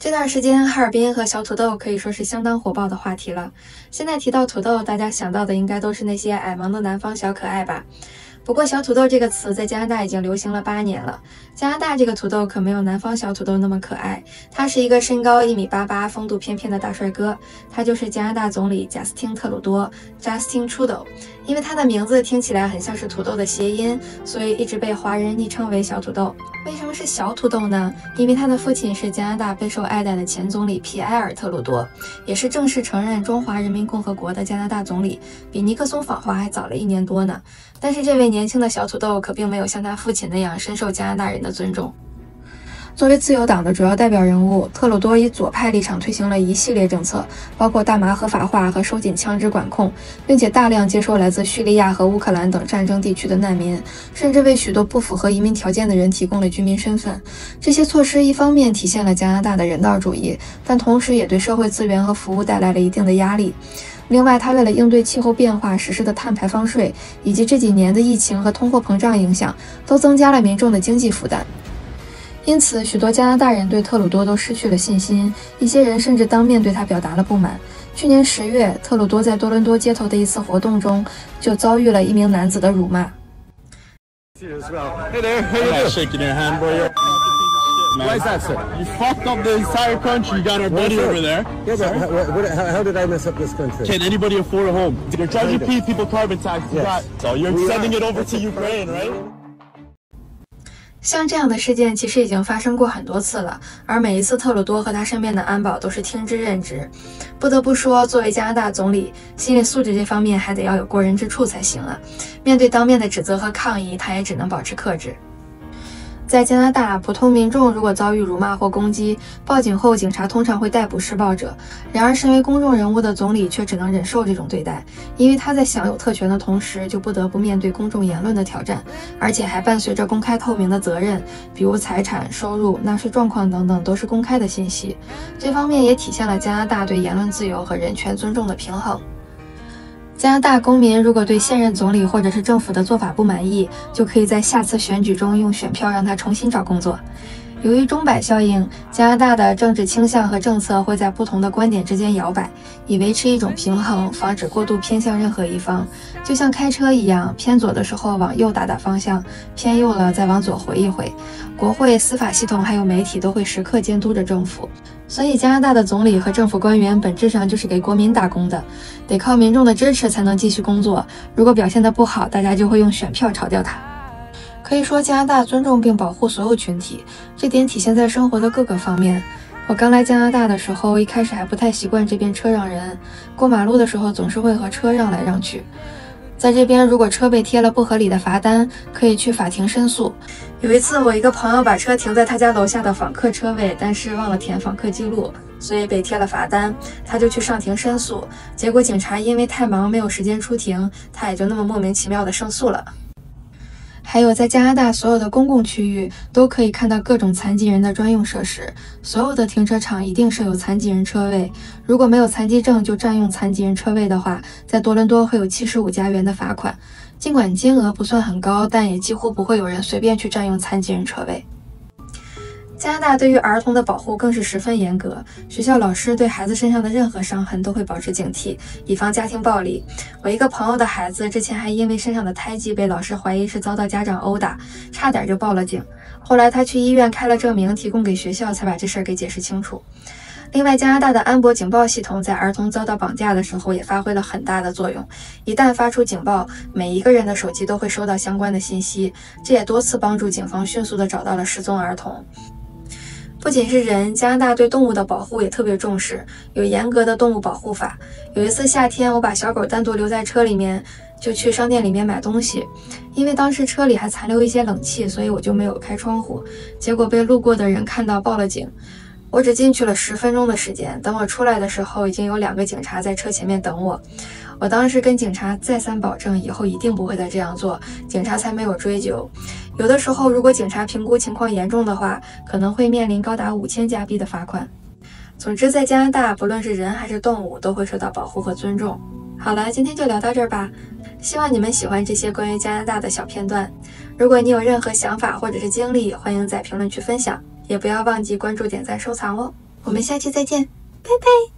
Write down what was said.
这段时间，哈尔滨和小土豆可以说是相当火爆的话题了。现在提到土豆，大家想到的应该都是那些矮萌的南方小可爱吧？不过，小土豆这个词在加拿大已经流行了8年了。加拿大这个土豆可没有南方小土豆那么可爱，他是一个身高1.88米、风度翩翩的大帅哥。他就是加拿大总理贾斯汀·特鲁多 （Justin Trudeau）。因为他的名字听起来很像是土豆的谐音，所以一直被华人昵称为小土豆。为什么是小土豆呢？因为他的父亲是加拿大备受爱戴的前总理皮埃尔·特鲁多，也是正式承认中华人民共和国的加拿大总理，比尼克松访华还早了1年多呢。但是这位年轻的小土豆可并没有像他父亲那样深受加拿大人的尊重。作为自由党的主要代表人物，特鲁多以左派立场推行了一系列政策，包括大麻合法化和收紧枪支管控，并且大量接收来自叙利亚和乌克兰等战争地区的难民，甚至为许多不符合移民条件的人提供了居民身份。这些措施一方面体现了加拿大的人道主义，但同时也对社会资源和服务带来了一定的压力。另外，他为了应对气候变化实施的碳排放税，以及这几年的疫情和通货膨胀影响，都增加了民众的经济负担。因此，许多加拿大人对特鲁多都失去了信心，一些人甚至当面对他表达了不满。去年10月，特鲁多在多伦多街头的一次活动中就遭遇了一名男子的辱骂。Hey there, how you doing? Shaking your hand, bro. Why is that, sir? You fucked up the entire country. You got our buddy over there. Yeah, but how did I mess up this country? Can anybody afford a home? You're charging people carbon tax. Yes. So you're sending it over to Ukraine, right? 像这样的事件其实已经发生过很多次了，而每一次特鲁多和他身边的安保都是听之任之。不得不说，作为加拿大总理，心理素质这方面还得要有过人之处才行啊。面对当面的指责和抗议，他也只能保持克制。在加拿大，普通民众如果遭遇辱骂或攻击，报警后警察通常会逮捕施暴者。然而，身为公众人物的总理却只能忍受这种对待，因为他在享有特权的同时，就不得不面对公众言论的挑战，而且还伴随着公开透明的责任，比如财产、收入、纳税状况等等都是公开的信息。这方面也体现了加拿大对言论自由和人权尊重的平衡。加拿大公民如果对现任总理或者是政府的做法不满意，就可以在下次选举中用选票让他重新找工作。由于钟摆效应，加拿大的政治倾向和政策会在不同的观点之间摇摆，以维持一种平衡，防止过度偏向任何一方。就像开车一样，偏左的时候往右打打方向，偏右了再往左回一回。国会、司法系统还有媒体都会时刻监督着政府。所以加拿大的总理和政府官员本质上就是给国民打工的，得靠民众的支持才能继续工作。如果表现得不好，大家就会用选票炒掉他。可以说，加拿大尊重并保护所有群体，这点体现在生活的各个方面。我刚来加拿大的时候，一开始还不太习惯这边车让人，过马路的时候总是会和车让来让去。在这边，如果车被贴了不合理的罚单，可以去法庭申诉。有一次，我一个朋友把车停在他家楼下的访客车位，但是忘了填访客记录，所以被贴了罚单。他就去上庭申诉，结果警察因为太忙没有时间出庭，他也就那么莫名其妙的胜诉了。还有，在加拿大所有的公共区域都可以看到各种残疾人的专用设施，所有的停车场一定设有残疾人车位。如果没有残疾证就占用残疾人车位的话，在多伦多会有75加元的罚款。尽管金额不算很高，但也几乎不会有人随便去占用残疾人车位。加拿大对于儿童的保护更是十分严格，学校老师对孩子身上的任何伤痕都会保持警惕，以防家庭暴力。我一个朋友的孩子之前还因为身上的胎记被老师怀疑是遭到家长殴打，差点就报了警。后来他去医院开了证明，提供给学校，才把这事儿给解释清楚。另外，加拿大的安博警报系统在儿童遭到绑架的时候也发挥了很大的作用。一旦发出警报，每一个人的手机都会收到相关的信息，这也多次帮助警方迅速地找到了失踪儿童。不仅是人，加拿大对动物的保护也特别重视，有严格的动物保护法。有一次夏天，我把小狗单独留在车里面，就去商店里面买东西。因为当时车里还残留一些冷气，所以我就没有开窗户，结果被路过的人看到报了警。我只进去了10分钟的时间，等我出来的时候，已经有2个警察在车前面等我。我当时跟警察再三保证，以后一定不会再这样做，警察才没有追究。有的时候，如果警察评估情况严重的话，可能会面临高达5000加币的罚款。总之，在加拿大，不论是人还是动物，都会受到保护和尊重。好了，今天就聊到这儿吧。希望你们喜欢这些关于加拿大的小片段。如果你有任何想法或者是经历，欢迎在评论区分享，也不要忘记关注、点赞、收藏哦。我们下期再见，拜拜。